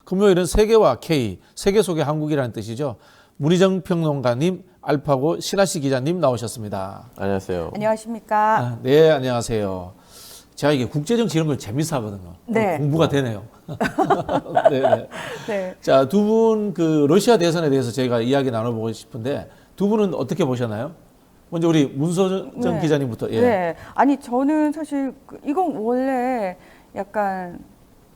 금요일은 세계와 K, 세계 속의 한국이라는 뜻이죠. 문희정 평론가님, 알파고 신하씨 기자님 나오셨습니다. 안녕하세요. 안녕하십니까. 네, 안녕하세요. 제가 이게 국제정치 이런 걸 재밌어 하거든요. 네. 공부가 되네요. 네, 네. 네. 자, 두 분 그 러시아 대선에 대해서 제가 이야기 나눠보고 싶은데 두 분은 어떻게 보셨나요? 먼저 우리 문소정 네. 기자님부터. 예. 네. 아니, 저는 사실 이건 원래 약간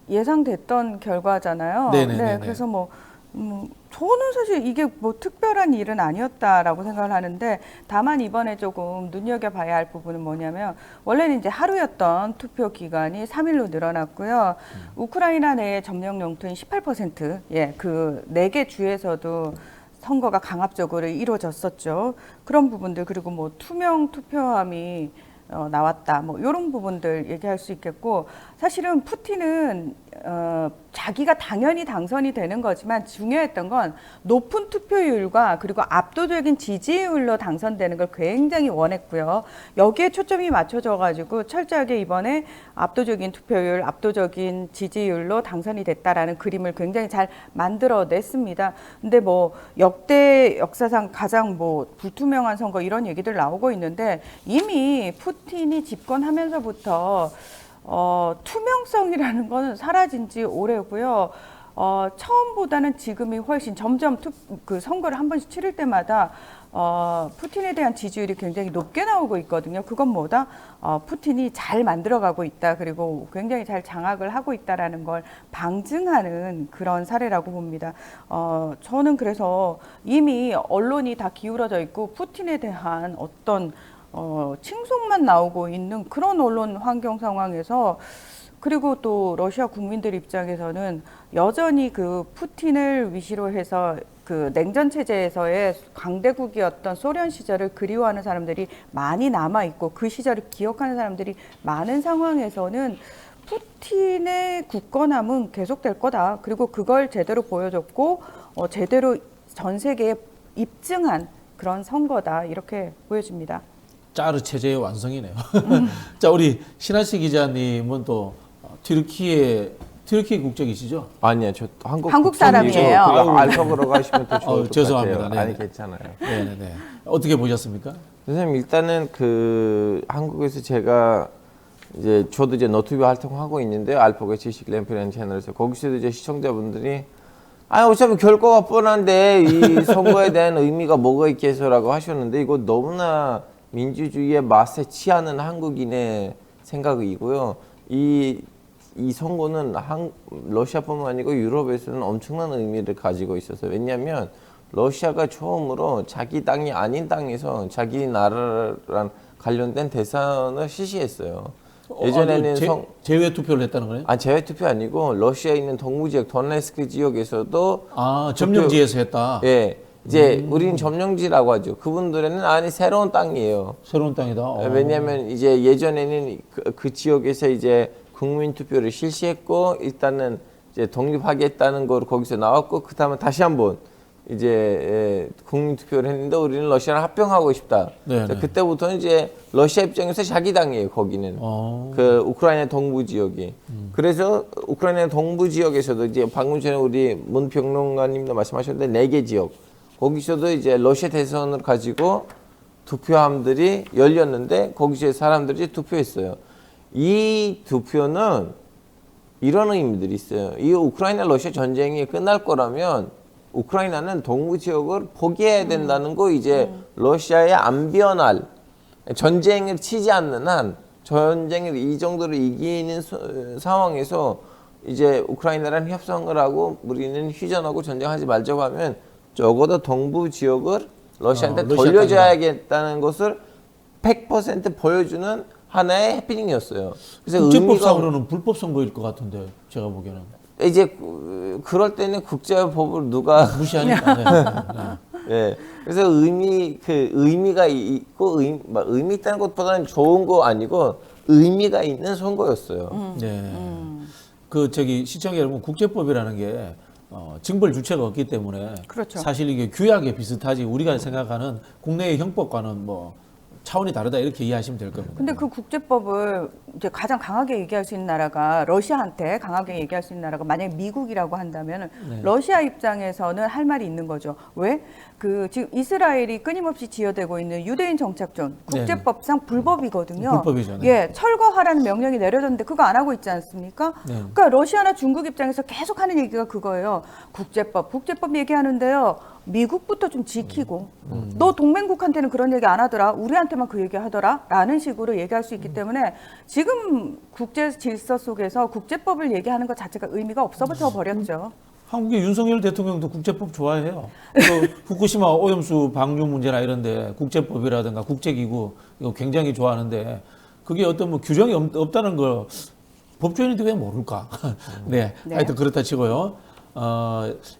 예상됐던 결과잖아요. 네네네네. 그래서 저는 사실 이게 뭐 특별한 일은 아니었다라고 생각을 하는데, 다만 이번에 조금 눈여겨봐야 할 부분은 뭐냐면, 원래는 이제 하루였던 투표 기간이 3일로 늘어났고요. 우크라이나 내 점령 영토인 18%, 그 4개 주에서도 선거가 강압적으로 이루어졌었죠. 그런 부분들, 그리고 뭐 투명 투표함이 나왔다, 뭐 이런 부분들 얘기할 수 있겠고, 사실은 푸틴은 자기가 당연히 당선이 되는 거지만 중요했던 건 높은 투표율과 그리고 압도적인 지지율로 당선되는 걸 굉장히 원했고요. 여기에 초점이 맞춰져 가지고 철저하게 이번에 압도적인 투표율, 압도적인 지지율로 당선이 됐다라는 그림을 굉장히 잘 만들어냈습니다. 근데 뭐 역대 역사상 가장 뭐 불투명한 선거 이런 얘기들 나오고 있는데, 이미 푸틴이 집권하면서부터 투명성이라는 거는 사라진 지 오래고요. 처음보다는 지금이 훨씬 점점 그 선거를 한 번씩 치를 때마다 푸틴에 대한 지지율이 굉장히 높게 나오고 있거든요. 그건 뭐다? 푸틴이 잘 만들어가고 있다. 그리고 굉장히 잘 장악을 하고 있다라는 걸 방증하는 그런 사례라고 봅니다. 저는 그래서 이미 언론이 다 기울어져 있고 푸틴에 대한 어떤 칭송만 나오고 있는 그런 언론 환경 상황에서, 그리고 또 러시아 국민들 입장에서는 여전히 그 푸틴을 위시로 해서 그 냉전 체제에서의 강대국이었던 소련 시절을 그리워하는 사람들이 많이 남아 있고, 그 시절을 기억하는 사람들이 많은 상황에서는 푸틴의 굳건함은 계속될 거다. 그리고 그걸 제대로 보여줬고 제대로 전 세계에 입증한 그런 선거다, 이렇게 보여집니다. 짜르 체제의 완성이네요. 자, 우리 신하씨 기자님은 또 튀르키예 국적이시죠? 아니요, 저 한국 사람이에요. 알파고로 가시면 더 좋을 것 죄송합니다. 같아요. 네. 아니, 괜찮아요. 네. 어떻게 보셨습니까? 선생님, 일단은 그 한국에서 제가 이제 저도 이제 너튜브 활동하고 있는데요. 알파고 지식 램프라는 채널에서 거기서도 이제 시청자분들이 어차피 결과가 뻔한데 이 선거에 대한 의미가 뭐가 있겠어라고 하셨는데, 이거 너무나 민주주의의 맛에 취하는 한국인의 생각이고요. 이 선거는 러시아뿐만 아니고 유럽에서는 엄청난 의미를 가지고 있어서, 왜냐하면 러시아가 처음으로 자기 땅이 아닌 땅에서 자기 나라랑 관련된 대선을 실시했어요. 예전에는 제외 투표를 했다는 거예요? 제외 투표 아니고 러시아에 있는 동부 지역 도네츠크 지역에서도 점령지에서 했다. 예. 이제 우리는 점령지라고 하죠. 그분들에는 새로운 땅이에요. 새로운 땅이다. 왜냐하면 이제 예전에는 그 지역에서 이제 국민 투표를 실시했고, 일단은 이제 독립하겠다는 거로 거기서 나왔고, 그 다음에 다시 한번 이제 국민 투표를 했는데, 우리는 러시아랑 합병하고 싶다. 그때부터는 이제 러시아 입장에서 자기 땅이에요. 거기는 그 우크라이나 동부 지역이. 그래서 우크라이나 동부 지역에서도 이제 방금 전에 우리 문 평론가님도 말씀하셨는데 4개 지역, 거기서도 이제 러시아 대선을 가지고 투표함들이 열렸는데, 거기서 사람들이 투표했어요. 이 투표는 이런 의미들이 있어요. 이 우크라이나 러시아 전쟁이 끝날 거라면 우크라이나는 동부 지역을 포기해야 된다는 거, 이제 러시아에 안 변할, 전쟁을 치지 않는 한, 전쟁을 이 정도로 이기는 상황에서 이제 우크라이나랑 협상을 하고 우리는 휴전하고 전쟁하지 말자고 하면, 적어도 동부 지역을 러시아한테 돌려줘야겠다는 것을 100% 보여주는 하나의 해피닝이었어요. 그래서 국제법상으로는 불법 선거일 것 같은데, 제가 보기에는. 이제 그럴 때는 국제법을 누가 무시하니까. 네. 그래서 의미가 있고, 의미 있다는 것보다는 좋은 거 아니고 의미가 있는 선거였어요. 그 시청자 여러분, 국제법이라는 게 징벌 주체가 없기 때문에, 그렇죠. 사실 이게 규약에 비슷하지, 우리가 생각하는 국내의 형법과는 뭐 차원이 다르다 이렇게 이해하시면 될 겁니다. 근데 그 국제법을 이제 가장 강하게 얘기할 수 있는 나라가 러시아한테 강하게 얘기할 수 있는 나라가 만약에 미국이라고 한다면 네. 러시아 입장에서는 할 말이 있는 거죠. 왜? 그 지금 이스라엘이 끊임없이 지어대고 있는 유대인 정착존 국제법상 불법이거든요. 불법이죠. 네. 예, 철거하라는 명령이 내려졌는데 그거 안 하고 있지 않습니까? 네. 그러니까 러시아나 중국 입장에서 계속 하는 얘기가 그거예요. 국제법 얘기하는데요. 미국부터 좀 지키고 너 동맹국한테는 그런 얘기 안 하더라. 우리한테만 그 얘기 하더라. 라는 식으로 얘기할 수 있기 때문에 지금 국제 질서 속에서 국제법을 얘기하는 것 자체가 의미가 없어져 버렸죠. 한국의 윤석열 대통령도 국제법 좋아해요. 그 후쿠시마 오염수 방류 문제나 이런데 국제법이라든가 국제기구 이거 굉장히 좋아하는데 그게 어떤 뭐 규정이 없다는 걸 법조인인데 왜 모를까? 네, 네. 하여튼 그렇다 치고요.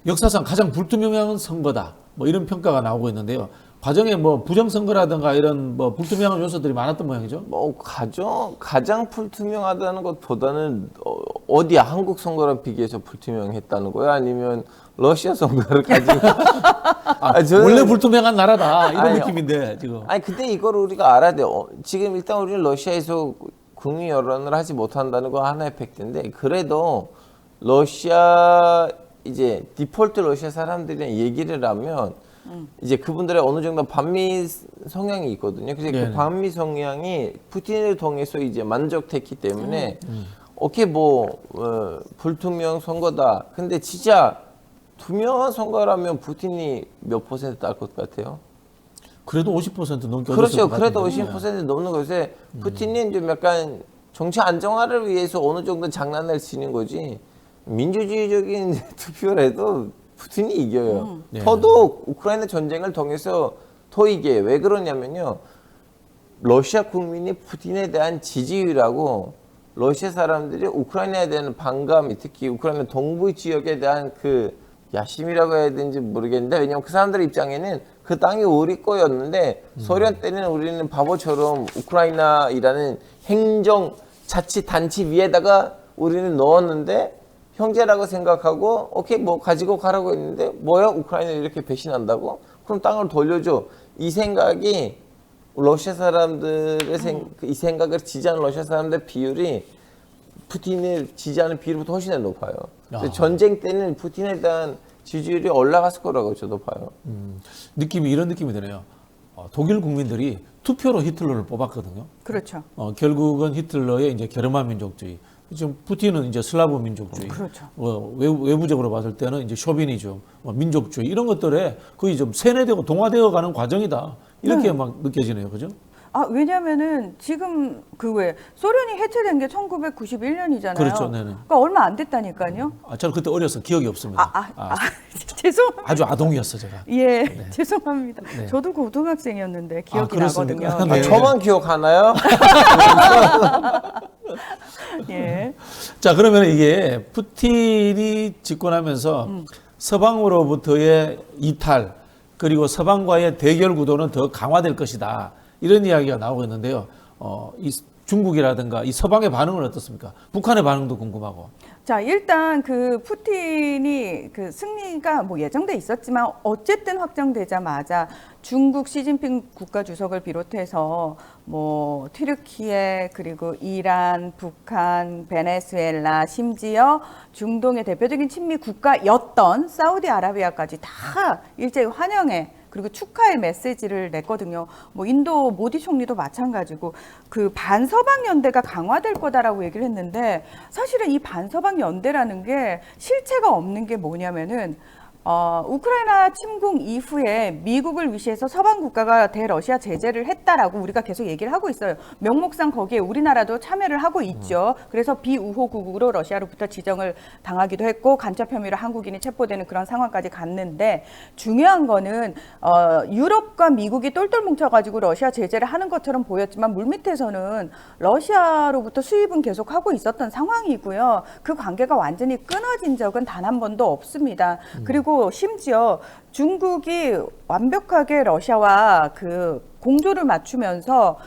역사상 가장 불투명한 선거다. 뭐 이런 평가가 나오고 있는데요. 과정에 뭐 부정선거라든가 이런 뭐 불투명한 요소들이 많았던 모양이죠. 뭐 가장 불투명하다는 것보다는 어디야 한국 선거랑 비교해서 불투명했다는 거야? 아니면 러시아 선거를 가지고 원래 불투명한 나라다 이런 아니, 느낌인데 지금. 아니 근데 이걸 우리가 알아야 돼요. 지금 일단 우리는 러시아에서 국민 여론을 하지 못한다는 거 하나의 팩트인데 그래도 러시아 이제 디폴트 러시아 사람들이랑 얘기를 하면 이제 그분들의 어느 정도 반미 성향이 있거든요. 그래서 네네. 그 반미 성향이 푸틴을 통해서 이제 만족됐기 때문에 오케이 뭐 불투명 선거다. 근데 진짜 투명한 선거라면 푸틴이 몇 퍼센트 딸 것 같아요? 그래도 50% 넘게 그렇죠. 얻었을 것 그래도 같은데. 50% 넘는 것에 푸틴이 좀 약간 정치 안정화를 위해서 어느 정도 장난을 치는 거지. 민주주의적인 투표라도 푸틴이 이겨요. 네. 더더욱 우크라이나 전쟁을 통해서 더 이게 왜 그러냐면요. 러시아 국민이 푸틴에 대한 지지율하고 러시아 사람들이 우크라이나에 대한 반감이 특히 우크라이나 동부 지역에 대한 그 야심이라고 해야 되는지 모르겠는데 왜냐면 그 사람들 입장에는 그 땅이 우리 거였는데 소련 때는 우리는 바보처럼 우크라이나이라는 행정 자치단체 위에다가 우리는 넣었는데 형제라고 생각하고 오케이 뭐 가지고 가라고 했는데 뭐야 우크라이나 이렇게 배신한다고? 그럼 땅을 돌려줘. 이 생각이 러시아 사람들의 이 생각을 지지하는 러시아 사람들 비율이 푸틴을 지지하는 비율보다 훨씬 더 높아요. 그래서 전쟁 때는 푸틴에 대한 지지율이 올라갔을 거라고 저도 봐요. 느낌이 이런 느낌이 드네요. 독일 국민들이 투표로 히틀러를 뽑았거든요. 그렇죠. 결국은 히틀러의 이제 게르만 민족주의. 지금 푸틴은 이제 슬라브 민족주의. 그렇죠. 외부적으로 봤을 때는 이제 쇼비니즘, 민족주의 이런 것들에 거의 좀 세뇌되고 동화되어 가는 과정이다. 이렇게 막 느껴지네요. 그죠? 왜냐면은 지금 그 왜 소련이 해체된 게 1991년이잖아요. 그렇죠. 네네. 그러니까 얼마 안 됐다니까요. 저는 그때 어려서 기억이 없습니다. 죄송합니다. 아주 아동이었어 제가. 예, 죄송합니다. 네. 저도 고등학생이었는데 기억이 그렇습니까? 나거든요. 네. 저만 기억하나요? 예. 자, 그러면 이게 푸틴이 집권하면서 서방으로부터의 이탈 그리고 서방과의 대결 구도는 더 강화될 것이다. 이런 이야기가 나오고 있는데요. 이 중국이라든가 이 서방의 반응은 어떻습니까? 북한의 반응도 궁금하고. 자, 일단 그 푸틴이 그 승리가 뭐 예정돼 있었지만 어쨌든 확정되자마자 중국 시진핑 국가주석을 비롯해서 뭐 튀르키예 그리고 이란, 북한, 베네수엘라 심지어 중동의 대표적인 친미 국가였던 사우디아라비아까지 다 일제히 환영해 그리고 축하의 메시지를 냈거든요. 뭐 인도 모디 총리도 마찬가지고 그 반서방 연대가 강화될 거다라고 얘기를 했는데 사실은 이 반서방 연대라는 게 실체가 없는 게 뭐냐면은 우크라이나 침공 이후에 미국을 위시해서 서방 국가가 대러시아 제재를 했다라고 우리가 계속 얘기를 하고 있어요. 명목상 거기에 우리나라도 참여를 하고 있죠. 그래서 비우호국으로 러시아로부터 지정을 당하기도 했고 간첩 혐의로 한국인이 체포되는 그런 상황까지 갔는데 중요한 거는 유럽과 미국이 똘똘 뭉쳐가지고 러시아 제재를 하는 것처럼 보였지만 물밑에서는 러시아로부터 수입은 계속 하고 있었던 상황이고요. 그 관계가 완전히 끊어진 적은 단 한 번도 없습니다. 그리고 심지어 중국이 완벽하게 러시아와 그 공조를 맞추면서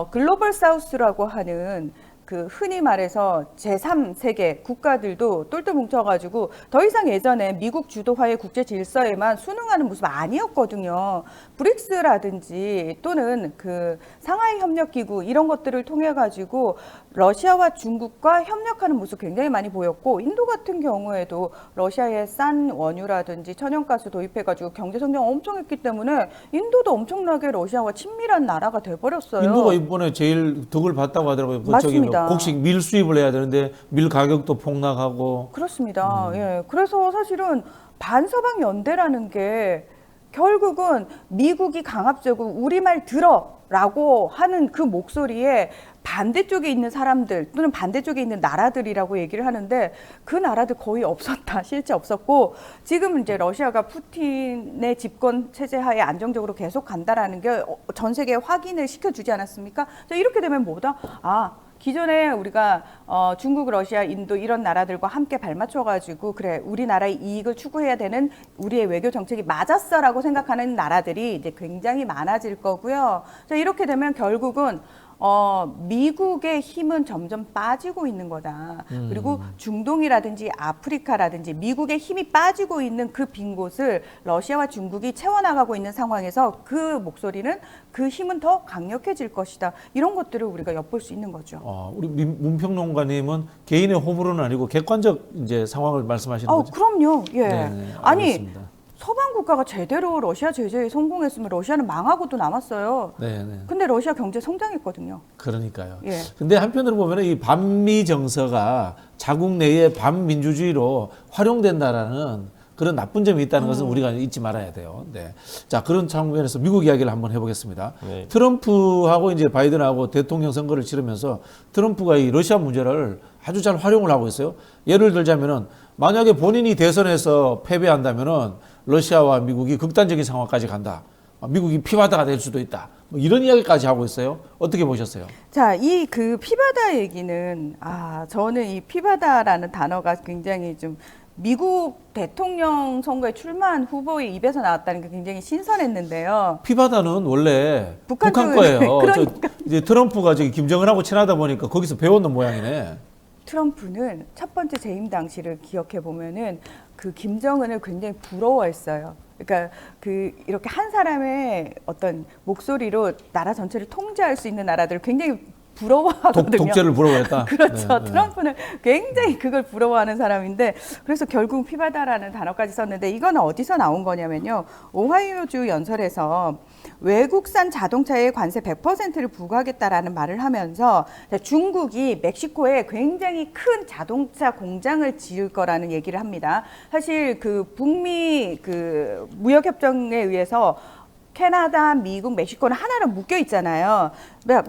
글로벌 사우스라고 하는 그 흔히 말해서 제3세계 국가들도 똘똘 뭉쳐가지고 더 이상 예전에 미국 주도화의 국제 질서에만 순응하는 모습 아니었거든요. 브릭스라든지 또는 그 상하이 협력기구 이런 것들을 통해 가지고 러시아와 중국과 협력하는 모습 굉장히 많이 보였고, 인도 같은 경우에도 러시아의 싼 원유라든지 천연가스 도입해가지고 경제 성장 엄청 했기 때문에 인도도 엄청나게 러시아와 친밀한 나라가 돼버렸어요. 인도가 이번에 제일 덕을 봤다고 하더라고요. 그 저기 뭐 맞습니다. 곡식 밀 수입을 해야 되는데 밀 가격도 폭락하고. 그렇습니다. 예. 그래서 사실은 반서방 연대라는 게 결국은 미국이 강압적으로 우리 말 들어라고 하는 그 목소리에 반대쪽에 있는 사람들 또는 반대쪽에 있는 나라들이라고 얘기를 하는데, 그 나라들 거의 없었다. 실제 없었고, 지금 이제 러시아가 푸틴의 집권 체제 하에 안정적으로 계속 간다라는 게 전 세계에 확인을 시켜주지 않았습니까? 자, 이렇게 되면 뭐다? 기존에 우리가 중국, 러시아, 인도 이런 나라들과 함께 발맞춰가지고 그래 우리나라의 이익을 추구해야 되는 우리의 외교 정책이 맞았어라고 생각하는 나라들이 이제 굉장히 많아질 거고요. 자, 이렇게 되면 결국은 미국의 힘은 점점 빠지고 있는 거다. 그리고 중동이라든지 아프리카라든지 미국의 힘이 빠지고 있는 그 빈 곳을 러시아와 중국이 채워나가고 있는 상황에서 그 목소리는, 그 힘은 더 강력해질 것이다. 이런 것들을 우리가 엿볼 수 있는 거죠. 우리 문평론가님은 개인의 호불호는 아니고 객관적 이제 상황을 말씀하시는 거죠? 그럼요. 예. 네, 아니, 알겠습니다. 서방 국가가 제대로 러시아 제재에 성공했으면 러시아는 망하고도 남았어요. 네, 네. 근데 러시아 경제 성장했거든요. 그러니까요. 예. 근데 한편으로 보면 이 반미 정서가 자국 내의 반민주주의로 활용된다라는 그런 나쁜 점이 있다는 것은 우리가 잊지 말아야 돼요. 네. 자, 그런 측면에서 미국 이야기를 한번 해보겠습니다. 네. 트럼프하고 이제 바이든하고 대통령 선거를 치르면서 트럼프가 이 러시아 문제를 아주 잘 활용을 하고 있어요. 예를 들자면은 만약에 본인이 대선에서 패배한다면은 러시아와 미국이 극단적인 상황까지 간다. 미국이 피바다가 될 수도 있다. 뭐 이런 이야기까지 하고 있어요. 어떻게 보셨어요? 자, 이 그 피바다 얘기는 저는 이 피바다라는 단어가 굉장히 좀 미국 대통령 선거에 출마한 후보의 입에서 나왔다는 게 굉장히 신선했는데요. 피바다는 원래 북한 북한 거예요. 그러니까. 이제 트럼프가 저기 김정은하고 친하다 보니까 거기서 배웠는 모양이네. 트럼프는 첫 번째 재임 당시를 기억해 보면은 그 김정은을 굉장히 부러워했어요. 그러니까 그 이렇게 한 사람의 어떤 목소리로 나라 전체를 통제할 수 있는 나라들을 굉장히 부러워하거든요. 독재를 부러워했다. 그렇죠. 네, 네. 트럼프는 굉장히 그걸 부러워하는 사람인데, 그래서 결국 피바다라는 단어까지 썼는데, 이건 어디서 나온 거냐면요. 오하이오주 연설에서 외국산 자동차에 관세 100%를 부과하겠다라는 말을 하면서 중국이 멕시코에 굉장히 큰 자동차 공장을 지을 거라는 얘기를 합니다. 사실 그 북미 그 무역협정에 의해서 캐나다, 미국, 멕시코는 하나로 묶여 있잖아요.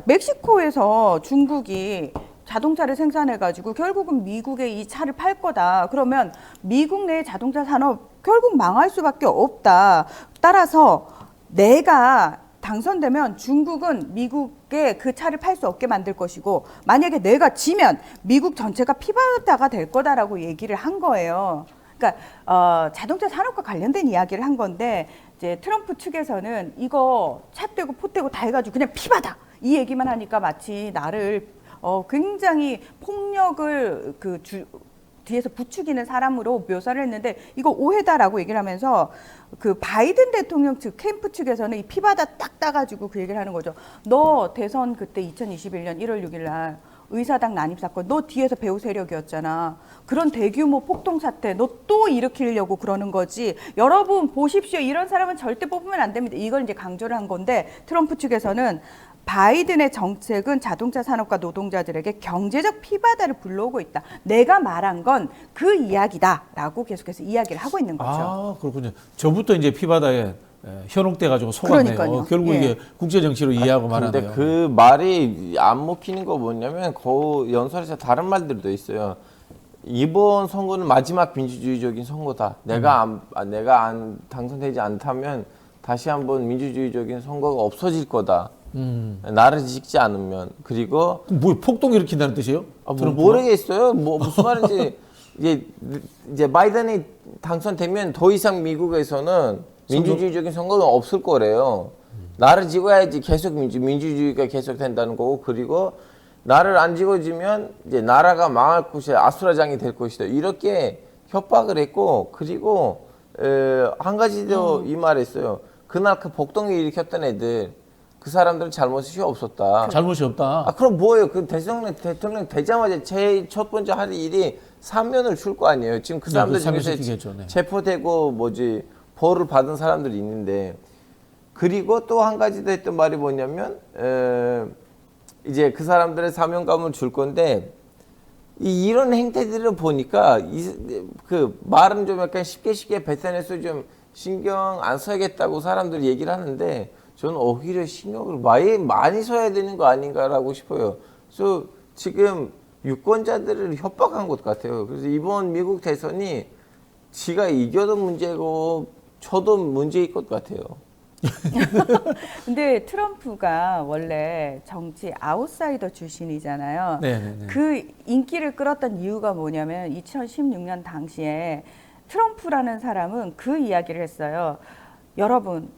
멕시코에서 중국이 자동차를 생산해가지고 결국은 미국에 이 차를 팔 거다. 그러면 미국 내 자동차 산업 결국 망할 수밖에 없다. 따라서 내가 당선되면 중국은 미국에 그 차를 팔 수 없게 만들 것이고, 만약에 내가 지면 미국 전체가 피바다가 될 거다라고 얘기를 한 거예요. 그러니까 자동차 산업과 관련된 이야기를 한 건데, 이제 트럼프 측에서는 이거 차 떼고 포 떼고 다 해가지고 그냥 피바다 이 얘기만 하니까 마치 나를 굉장히 폭력을 뒤에서 부추기는 사람으로 묘사를 했는데, 이거 오해다라고 얘기를 하면서 그 바이든 대통령 측 캠프 측에서는 이 피바다 딱 따가지고 그 얘기를 하는 거죠. 너 대선 그때 2021년 1월 6일 날 의사당 난입 사건, 너 뒤에서 배후 세력이었잖아. 그런 대규모 폭동 사태 너 또 일으키려고 그러는 거지. 여러분 보십시오. 이런 사람은 절대 뽑으면 안 됩니다. 이걸 이제 강조를 한 건데, 트럼프 측에서는 바이든의 정책은 자동차 산업과 노동자들에게 경제적 피바다를 불러오고 있다. 내가 말한 건 그 이야기다라고 계속해서 이야기를 하고 있는 거죠. 그렇군요. 저부터 이제 피바다에 현혹돼 가지고 속았네요. 그러니까요. 결국 이게 국제 정치로 이해하고 근데 말하네요. 그 말이 안 먹히는 거 뭐냐면 그 연설에서 다른 말들도 있어요. 이번 선거는 마지막 민주주의적인 선거다. 내가 안 당선되지 않다면 다시 한번 민주주의적인 선거가 없어질 거다. 나를 지키지 않으면. 그리고 뭐 폭동 일으킨다는 뜻이에요? 모르겠어요. 무슨 말인지. 이제 바이든이 당선되면 더 이상 미국에서는 민주주의적인 선거는 없을 거래요. 나를 지켜야지 계속 민주주의가 계속 된다는 거고, 그리고 나를 안 찍어주면 이제 나라가 망할 것이다, 아수라장이 될 것이다, 이렇게 협박을 했고, 그리고 한 가지 더 이 말했어요. 그날 그 폭동을 일으켰던 애들, 그 사람들은 잘못이 없었다. 잘못이 없다. 아, 그럼 뭐예요? 그 대통령 되자마자 제일 첫 번째 할 일이 사면을 줄 거 아니에요. 지금 그 사람들 중에서 사면시키겠죠, 네. 체포되고 벌을 받은 사람들이 있는데, 그리고 또 한 가지 더 했던 말이 뭐냐면, 이제 그 사람들의 사명감을 줄 건데, 이런 행태들을 보니까 그 말은 좀 약간 쉽게 뱉어내서 좀 신경 안 써야겠다고 사람들이 얘기를 하는데, 저는 오히려 신경을 많이 써야 되는 거 아닌가라고 싶어요. 그래서 지금 유권자들을 협박한 것 같아요. 그래서 이번 미국 대선이 지가 이겨도 문제고 저도 문제일 것 같아요. 근데 트럼프가 원래 정치 아웃사이더 출신이잖아요. 네네네. 그 인기를 끌었던 이유가 뭐냐면 2016년 당시에 트럼프라는 사람은 그 이야기를 했어요.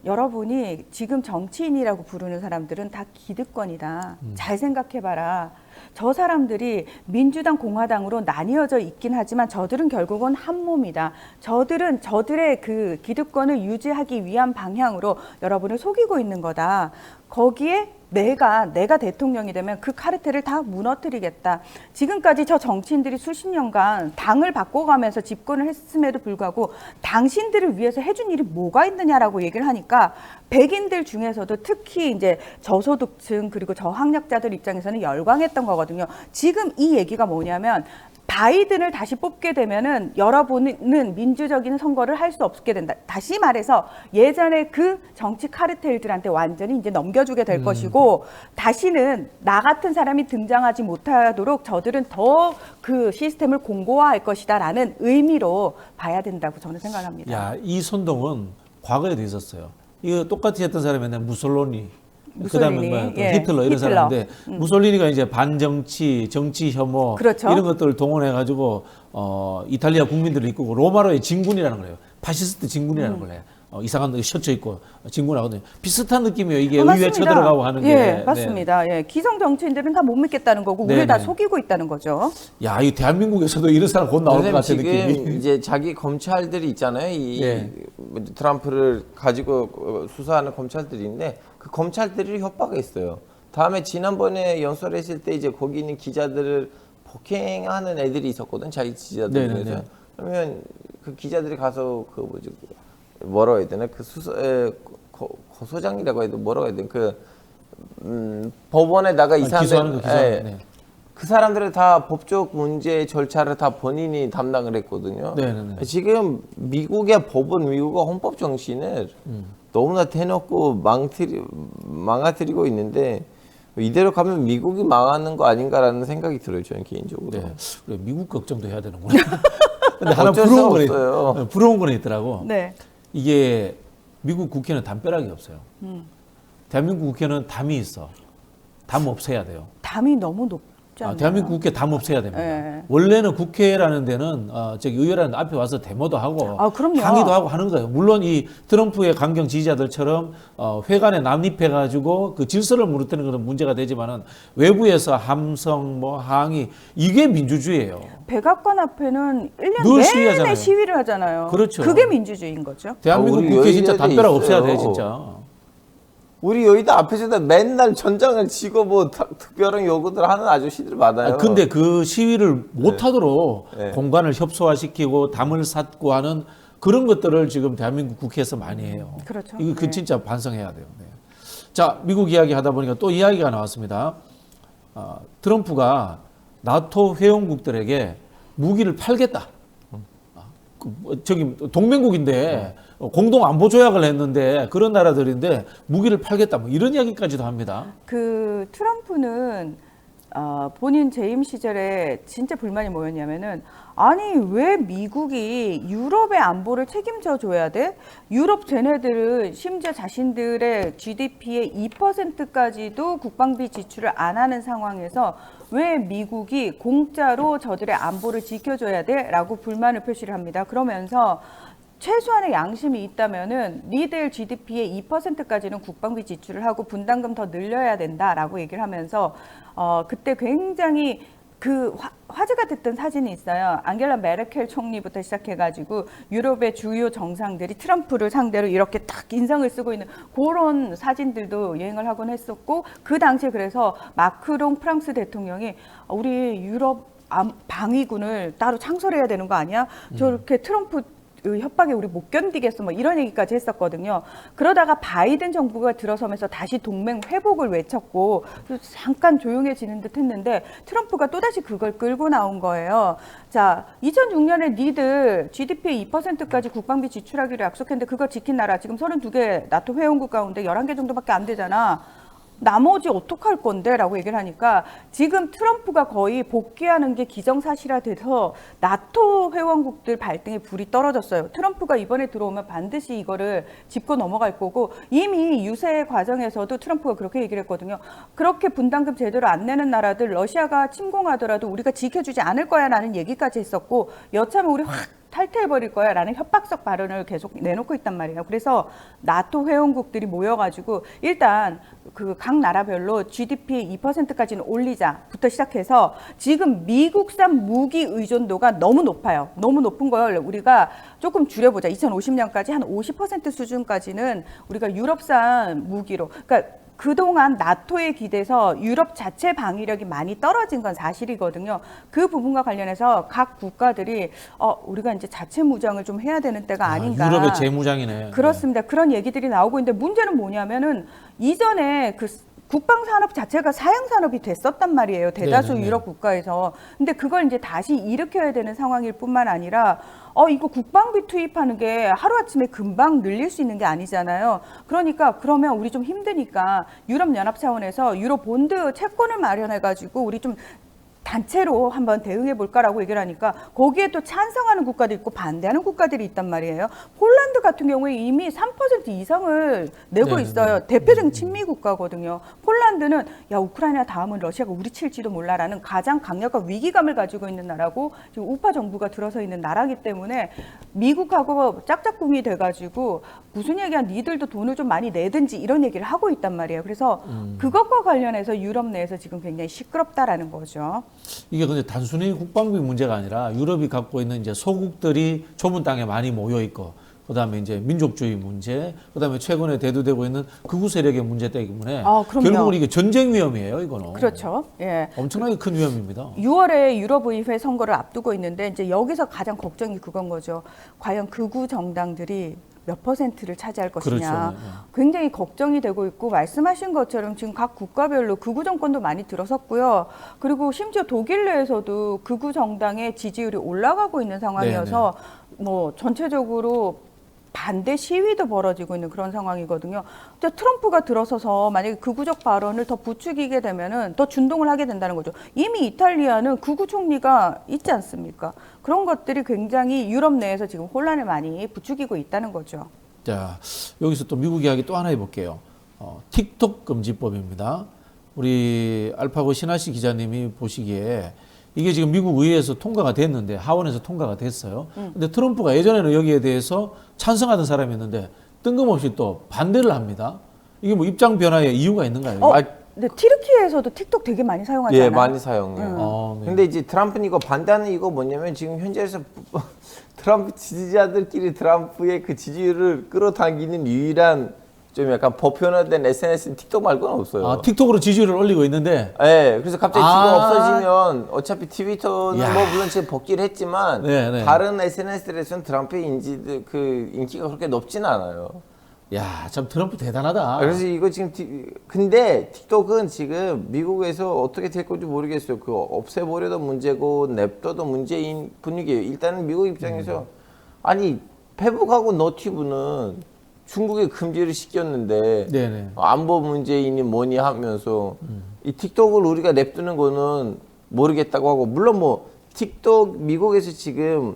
여러분이 지금 정치인이라고 부르는 사람들은 다 기득권이다. 잘 생각해봐라. 저 사람들이 민주당, 공화당으로 나뉘어져 있긴 하지만 저들은 결국은 한 몸이다. 저들은 저들의 그 기득권을 유지하기 위한 방향으로 여러분을 속이고 있는 거다. 거기에 내가 대통령이 되면 그 카르텔을 다 무너뜨리겠다. 지금까지 저 정치인들이 수십 년간 당을 바꿔가면서 집권을 했음에도 불구하고 당신들을 위해서 해준 일이 뭐가 있느냐라고 얘기를 하니까 백인들 중에서도 특히 이제 저소득층 그리고 저학력자들 입장에서는 열광했던 거거든요. 지금 이 얘기가 뭐냐면 바이든을 다시 뽑게 되면은 여러분은 민주적인 선거를 할 수 없게 된다. 다시 말해서 예전에 그 정치 카르텔들한테 완전히 이제 넘겨주게 될 것이고 다시는 나 같은 사람이 등장하지 못하도록 저들은 더 그 시스템을 공고화할 것이다라는 의미로 봐야 된다고 저는 생각합니다. 야, 이 선동은 과거에도 있었어요. 이거 똑같이 했던 사람이 있는데 무솔로니. 그다음에 뭐 예, 히틀러 이런 사람인데 무솔리니가 이제 반정치, 정치 혐오 그렇죠. 이런 것들을 동원해 가지고 이탈리아 국민들을 이끌고 로마로의 진군이라는 거예요. 파시스트 진군이라는 거예요. 이상한 셔츠 입고 진군하거든요. 비슷한 느낌이에요. 이게 의회 맞습니다. 쳐들어가고 하는 게. 예, 맞습니다. 예, 기성 정치인들은 다 못 믿겠다는 거고 우리를 다 네네. 속이고 있다는 거죠. 야, 이 대한민국에서도 이런 사람 곧 나올 것 같은 지금 느낌이. 이제 자기 검찰들이 있잖아요. 예. 트럼프를 가지고 수사하는 검찰들인데 그 검찰들이 협박했어요. 다음에 지난번에 연설했을 때 이제 거기 있는 기자들을 폭행하는 애들이 있었거든. 자기 기자들 네네네. 중에서. 그러면 그 기자들이 가서 뭐라고 해야 되나? 그 고소장이라고 해도 뭐라고 해야 되나? 법원에다가 이 기소하는 거 사람들, 기소. 네. 그 사람들은 다 법적 문제 절차를 다 본인이 담당을 했거든요. 네네네. 지금 미국의 법은 미국의 헌법 정신을 너무나 대놓고 망가뜨리고 있는데 이대로 가면 미국이 망하는 거 아닌가라는 생각이 들어요. 저는 개인적으로. 네. 그래, 미국 걱정도 해야 되는구나. 근데 하나 어쩔 부러운 수가 거는 없어요. 부러운 거는 있더라고. 네. 이게 미국 국회는 담벼락이 없어요. 대한민국 국회는 담이 있어. 담 없애야 돼요. 담이 너무 높잖아요. 대한민국 국회 담 없애야 됩니다. 네. 원래는 국회라는 데는 의회라는 앞에 와서 데모도 하고 아, 그럼요. 항의도 하고 하는 거예요. 물론 이 트럼프의 강경 지지자들처럼 회관에 난입해가지고 그 질서를 무너뜨리는 것은 문제가 되지만은 외부에서 함성 항의 이게 민주주의예요. 백악관 앞에는 1년 늘 내내 시위하잖아요. 시위를 하잖아요. 그렇죠. 그게 민주주의인 거죠. 대한민국 우리 국회 진짜 여의도에도 담벼락 없애야 있어요. 돼 진짜. 우리 여의도 앞에서도 맨날 전장을 치고 특별한 요구들 하는 아저씨들 많아요. 근데 그 시위를 못하도록 네. 공간을 협소화시키고 담을 쌓고 하는 그런 것들을 지금 대한민국 국회에서 많이 해요. 그렇죠. 이거 네. 진짜 반성해야 돼요. 네. 자, 미국 이야기 하다 보니까 또 이야기가 나왔습니다. 트럼프가 나토 회원국들에게 무기를 팔겠다. 저기 동맹국인데 공동 안보 조약을 했는데 그런 나라들인데 무기를 팔겠다. 뭐 이런 이야기까지도 합니다. 그 트럼프는 본인 재임 시절에 진짜 불만이 뭐였냐면은 아니 왜 미국이 유럽의 안보를 책임져 줘야 돼? 유럽 쟤네들은 심지어 자신들의 GDP의 2%까지도 국방비 지출을 안 하는 상황에서 왜 미국이 공짜로 저들의 안보를 지켜줘야 돼? 라고 불만을 표시를 합니다. 그러면서 최소한의 양심이 있다면은 니들 GDP의 2%까지는 국방비 지출을 하고 분담금 더 늘려야 된다라고 얘기를 하면서 그때 굉장히 그 화제가 됐던 사진이 있어요. 앙겔라 메르켈 총리부터 시작해가지고 유럽의 주요 정상들이 트럼프를 상대로 이렇게 딱 인상을 쓰고 있는 그런 사진들도 유행을 하곤 했었고, 그 당시에 그래서 마크롱 프랑스 대통령이 우리 유럽 방위군을 따로 창설해야 되는 거 아니야? 저렇게 트럼프 협박에 우리 못 견디겠어, 뭐 이런 얘기까지 했었거든요. 그러다가 바이든 정부가 들어서면서 다시 동맹 회복을 외쳤고 잠깐 조용해지는 듯 했는데 트럼프가 또다시 그걸 끌고 나온 거예요. 자, 2006년에 니들 GDP의 2%까지 국방비 지출하기로 약속했는데 그거 지킨 나라 지금 32개 나토 회원국 가운데 11개 정도밖에 안 되잖아. 나머지 어떡할 건데? 라고 얘기를 하니까 지금 트럼프가 거의 복귀하는 게 기정사실화돼서 나토 회원국들 발등에 불이 떨어졌어요. 트럼프가 이번에 들어오면 반드시 이거를 짚고 넘어갈 거고, 이미 유세 과정에서도 트럼프가 그렇게 얘기를 했거든요. 그렇게 분담금 제대로 안 내는 나라들 러시아가 침공하더라도 우리가 지켜주지 않을 거야 라는 얘기까지 했었고, 여차하면 우리 확 탈퇴해버릴 거야 라는 협박적 발언을 계속 내놓고 있단 말이에요. 그래서 나토 회원국들이 모여가지고 일단 그 각 나라별로 GDP 2%까지는 올리자부터 시작해서 지금 미국산 무기 의존도가 너무 높아요. 너무 높은 걸 우리가 조금 줄여보자. 2050년까지 한 50% 수준까지는 우리가 유럽산 무기로, 그러니까 그동안 나토에 기대서 유럽 자체 방위력이 많이 떨어진 건 사실이거든요. 그 부분과 관련해서 각 국가들이 우리가 이제 자체 무장을 좀 해야 되는 때가 아닌가. 유럽의 재무장이네. 그렇습니다. 그런 얘기들이 나오고 있는데 문제는 뭐냐면은 이전에 그 국방 산업 자체가 사양 산업이 됐었단 말이에요. 대다수 네네네. 유럽 국가에서. 근데 그걸 이제 다시 일으켜야 되는 상황일 뿐만 아니라 이거 국방비 투입하는 게 하루아침에 금방 늘릴 수 있는 게 아니잖아요. 그러니까 그러면 우리 좀 힘드니까 유럽연합 차원에서 유로 본드 채권을 마련해가지고 우리 좀 단체로 한번 대응해 볼까라고 얘기를 하니까 거기에 또 찬성하는 국가도 있고 반대하는 국가들이 있단 말이에요. 폴란드 같은 경우에 이미 3% 이상을 내고 네, 있어요. 대표적인 친미 국가거든요. 폴란드는 야, 우크라이나 다음은 러시아가 우리 칠지도 몰라라는 가장 강력한 위기감을 가지고 있는 나라고 지금 우파 정부가 들어서 있는 나라이기 때문에 미국하고 짝짝꿍이 돼가지고 무슨 얘기야, 니들도 돈을 좀 많이 내든지 이런 얘기를 하고 있단 말이에요. 그래서 그것과 관련해서 유럽 내에서 지금 굉장히 시끄럽다라는 거죠. 이게 근데 단순히 국방비 문제가 아니라 유럽이 갖고 있는 이제 소국들이 좁은 땅에 많이 모여 있고, 그다음에 이제 민족주의 문제, 그다음에 최근에 대두되고 있는 극우 세력의 문제 때문에 그럼요. 결국은 이게 전쟁 위험이에요, 이거는. 그렇죠. 예. 엄청나게 큰 위험입니다. 6월에 유럽의회 선거를 앞두고 있는데 이제 여기서 가장 걱정이 그건 거죠. 과연 극우 정당들이 몇 %를 차지할 것이냐. 그렇죠. 굉장히 걱정이 되고 있고, 말씀하신 것처럼 지금 각 국가별로 극우 정권도 많이 들어섰고요. 그리고 심지어 독일 내에서도 극우 정당의 지지율이 올라가고 있는 상황이어서 뭐 전체적으로 반대 시위도 벌어지고 있는 그런 상황이거든요. 근데 트럼프가 들어서서 만약에 극우적 발언을 더 부추기게 되면은 더 준동을 하게 된다는 거죠. 이미 이탈리아는 극우 총리가 있지 않습니까? 그런 것들이 굉장히 유럽 내에서 지금 혼란을 많이 부추기고 있다는 거죠. 자, 여기서 또 미국 이야기 또 하나 해볼게요. 틱톡 금지법입니다. 우리 알파고 신하씨 기자님이 보시기에 이게 지금 미국 의회에서 통과가 됐는데, 하원에서 통과가 됐어요. 근데 트럼프가 예전에는 여기에 대해서 찬성하던 사람이었는데 뜬금없이 또 반대를 합니다. 이게 뭐 입장 변화에 이유가 있는가요? 근데 튀르키예에서도 틱톡 되게 많이 사용하잖아요. 예, 많이 사용해요. 네. 근데 이제 트럼프는 이거 반대하는 이거 뭐냐면 지금 현재에서 트럼프 지지자들끼리 트럼프의 그 지지율을 끌어당기는 유일한 좀 약간 보편화된 SNS는 틱톡 말고는 없어요. 틱톡으로 지지율을 올리고 있는데. 네, 그래서 갑자기 지금 없어지면 어차피 트위터는 야. 뭐 물론 지금 복귀를 했지만 네. 다른 SNS들에서는 트럼프의 인기가 그렇게 높지는 않아요. 야, 참 트럼프 대단하다. 그래서 이거 지금 근데 틱톡은 지금 미국에서 어떻게 될 건지 모르겠어요. 그 없애버려도 문제고 냅둬도 문제인 분위기예요. 일단은 미국 입장에서 아니 페북하고 너튜브는 중국에 금지를 시켰는데 네네. 안보 문제이니 뭐니 하면서 이 틱톡을 우리가 냅두는 거는 모르겠다고 하고, 물론 뭐 틱톡 미국에서 지금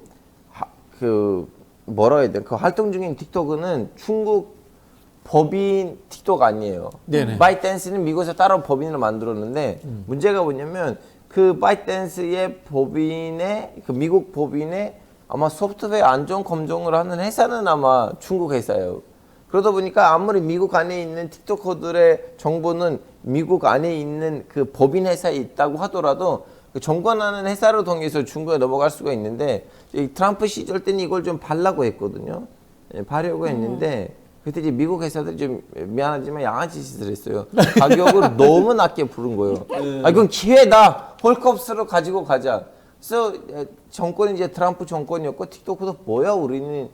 그 뭐라 해야 돼? 그 활동 중인 틱톡은 중국 법인 틱톡 아니에요. 네네. 바이트댄스는 미국에서 따로 법인을 만들었는데 문제가 뭐냐면 그 바이트댄스의 법인의 그 미국 법인의 아마 소프트웨어 안전 검증을 하는 회사는 아마 중국 회사예요. 그러다 보니까 아무리 미국 안에 있는 틱토커들의 정보는 미국 안에 있는 그 법인 회사에 있다고 하더라도 그 점검하는 회사를 통해서 중국에 넘어갈 수가 있는데 이 트럼프 시절 때는 이걸 좀 발라고 했거든요. 예, 바려고 했는데 그때 이제 미국 회사들이 좀 미안하지만 양아치 짓을 했어요. 가격을 너무 낮게 부른 거예요. 아 이건 기회다. 홀컵스로 가지고 가자. 그래서 정권이 이제 트럼프 정권이었고 틱톡도 뭐야 우리는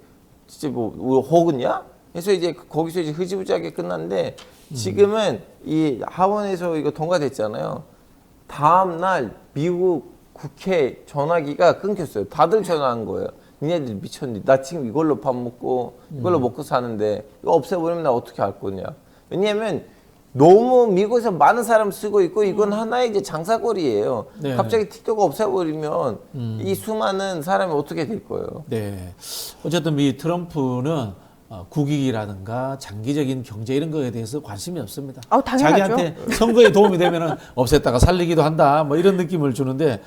진짜 뭐 우리 호구냐? 그래서 이제 거기서 이제 흐지부지하게 끝났는데 지금은 이 하원에서 이거 통과됐잖아요. 다음 날 미국 국회 전화기가 끊겼어요. 다들 전화한 거예요. 니네들 미쳤니? 나 지금 이걸로 밥 먹고 이걸로 먹고 사는데 이거 없애버리면 나 어떻게 할 거냐? 왜냐하면 너무 미국에서 많은 사람 쓰고 있고 이건 하나의 이제 장사거리예요. 네. 갑자기 틱톡 없애버리면 이 수많은 사람이 어떻게 될 거예요? 네. 어쨌든 이 트럼프는 국익이라든가 장기적인 경제 이런 거에 대해서 관심이 없습니다. 당연하죠. 자기한테 선거에 도움이 되면은 없앴다가 살리기도 한다. 뭐 이런 느낌을 주는데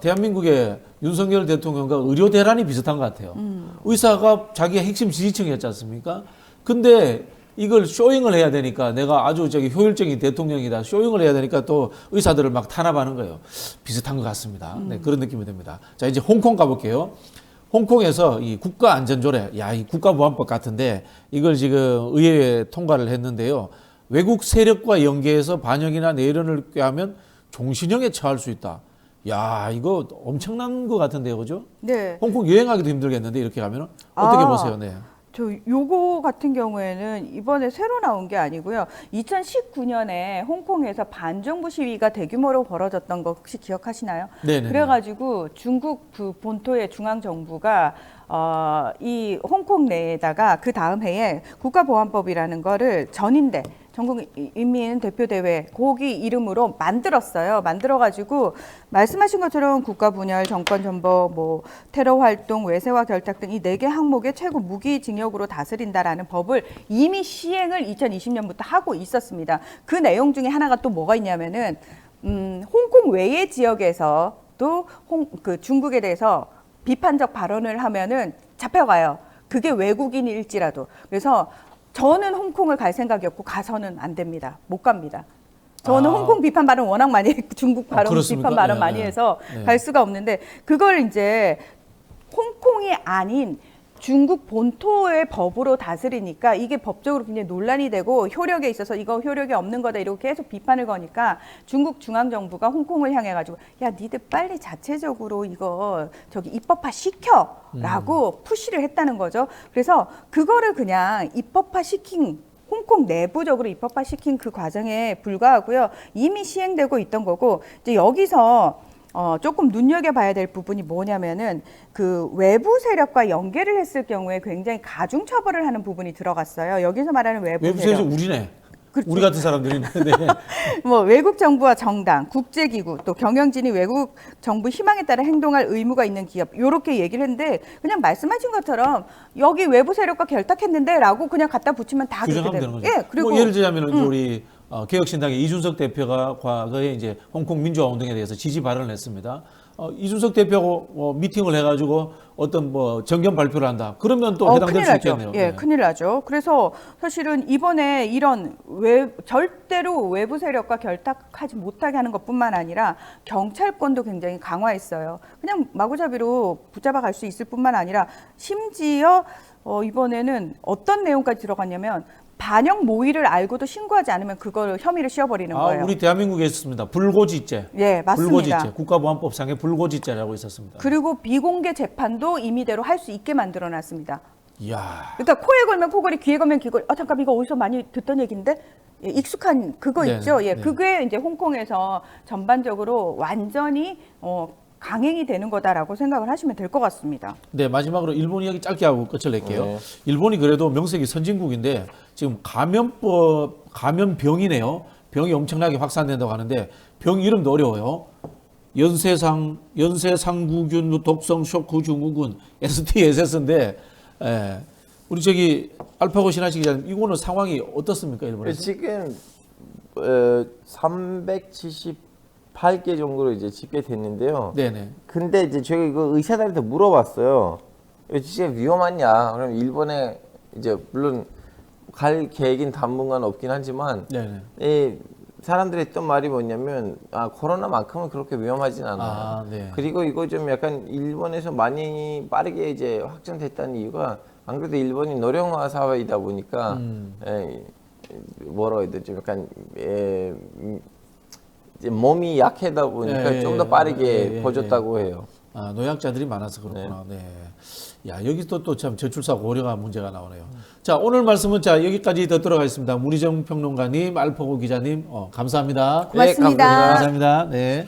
대한민국의 윤석열 대통령과 의료 대란이 비슷한 것 같아요. 의사가 자기의 핵심 지지층이었지 않습니까? 근데 이걸 쇼잉을 해야 되니까 내가 아주 효율적인 대통령이다. 쇼잉을 해야 되니까 또 의사들을 막 탄압하는 거예요. 비슷한 것 같습니다. 네, 그런 느낌이 듭니다. 자, 이제 홍콩 가볼게요. 홍콩에서 이 국가안전조례, 이 국가보안법 같은데 이걸 지금 의회에 통과를 했는데요. 외국 세력과 연계해서 반역이나 내란을 꾀하면 종신형에 처할 수 있다. 야, 이거 엄청난 것 같은데요, 그죠? 네. 홍콩 여행하기도 힘들겠는데 이렇게 가면은 어떻게 보세요, 네? 요거 같은 경우에는 이번에 새로 나온 게 아니고요. 2019년에 홍콩에서 반정부 시위가 대규모로 벌어졌던 거 혹시 기억하시나요? 네네. 그래가지고 중국 그 본토의 중앙 정부가 이 홍콩 내에다가 그 다음 해에 국가보안법이라는 거를 전인대 전국인민대표대회 거기 이름으로 만들었어요. 만들어가지고 말씀하신 것처럼 국가분열, 정권전복, 뭐 테러활동, 외세와 결탁 등 이 4개 항목의 최고 무기징역으로 다스린다라는 법을 이미 시행을 2020년부터 하고 있었습니다. 그 내용 중에 하나가 또 뭐가 있냐면은 홍콩 외의 지역에서도 그 중국에 대해서 비판적 발언을 하면은 잡혀가요. 그게 외국인일지라도. 그래서 저는 홍콩을 갈 생각이었고 가서는 안 됩니다. 못 갑니다. 저는 홍콩 비판 발언 워낙 많이 중국 발언 비판 발언 많이 해서 갈 수가 없는데 그걸 이제 홍콩이 아닌 중국 본토의 법으로 다스리니까 이게 법적으로 굉장히 논란이 되고 효력에 있어서 이거 효력이 없는 거다 이러고 계속 비판을 거니까 중국 중앙정부가 홍콩을 향해 가지고 야 니들 빨리 자체적으로 이거 입법화 시켜라고 푸시를 했다는 거죠. 그래서 그거를 그냥 입법화 시킨 홍콩 내부적으로 입법화 시킨 그 과정에 불과하고요. 이미 시행되고 있던 거고 이제 여기서 조금 눈여겨봐야 될 부분이 뭐냐면은 그 외부 세력과 연계를 했을 경우에 굉장히 가중 처벌을 하는 부분이 들어갔어요. 여기서 말하는 외부 세력. 우리네. 그렇죠. 우리 같은 사람들이네. 네. 뭐 외국 정부와 정당, 국제기구, 또 경영진이 외국 정부 희망에 따라 행동할 의무가 있는 기업 이렇게 얘기를 했는데 그냥 말씀하신 것처럼 여기 외부 세력과 결탁했는데라고 그냥 갖다 붙이면 다 규정하면 되는 거죠. 예, 그리고 뭐 예를 들자면 우리 개혁신당의 이준석 대표가 과거에 이제 홍콩 민주화 운동에 대해서 지지 발언을 했습니다. 이준석 대표하고 미팅을 해가지고 어떤 뭐 정견 발표를 한다. 그러면 또 해당될 수 있겠네요. 예, 네. 큰일 나죠. 그래서 사실은 이번에 이런 절대로 외부 세력과 결탁하지 못하게 하는 것뿐만 아니라 경찰권도 굉장히 강화했어요. 그냥 마구잡이로 붙잡아 갈 수 있을 뿐만 아니라 심지어 이번에는 어떤 내용까지 들어갔냐면 반역 모의를 알고도 신고하지 않으면 그걸 혐의를 씌워버리는 거예요. 우리 대한민국에 있었습니다. 불고지죄. 예, 맞습니다. 불고지죄. 국가보안법상의 불고지죄라고 있었습니다. 그리고 비공개 재판도 임의대로 할 수 있게 만들어놨습니다. 이야. 그러니까 코에 걸면 코걸이, 귀에 걸면 귀걸이. 잠깐 이거 어디서 많이 듣던 얘기인데 예, 익숙한 그거 네, 있죠. 예, 네. 그게 이제 홍콩에서 전반적으로 완전히 강행이 되는 거다라고 생각을 하시면 될 것 같습니다. 네, 마지막으로 일본 이야기 짧게 하고 끝을 낼게요. 네. 일본이 그래도 명색이 선진국인데 지금 감염병이네요. 병이 엄청나게 확산된다고 하는데 병 이름도 어려워요. 연쇄상구균 독성 쇼크 증후군 STSS인데 우리 알파고 신하식 기자님 이거는 상황이 어떻습니까 일본에서? 지금 378 8개 정도로 이제 집계됐는데요. 네네. 근데 이제 저희가 이거 의사들한테 물어봤어요. 이거 진짜 위험하냐? 그럼 일본에 이제 물론 갈 계획인 당분간 없긴 하지만 네네. 이 사람들이 했던 말이 뭐냐면 코로나만큼은 그렇게 위험하진 않아요. 아, 네. 그리고 이거 좀 약간 일본에서 많이 빠르게 이제 확정됐다는 이유가 안 그래도 일본이 노령화 사회이다 보니까 뭐라고 해야 되죠? 약간 이제 몸이 약하다 보니까 예, 좀 더 빠르게 예, 퍼졌다고 해요. 아, 노약자들이 많아서 그렇구나. 네. 야, 여기 또 참 저출산 고령화 문제가 나오네요. 자, 오늘 말씀은 자, 여기까지 듣도록 하겠습니다. 문희정 평론가님, 알포고 기자님, 감사합니다. 고맙습니다. 감사합니다. 감사합니다. 네.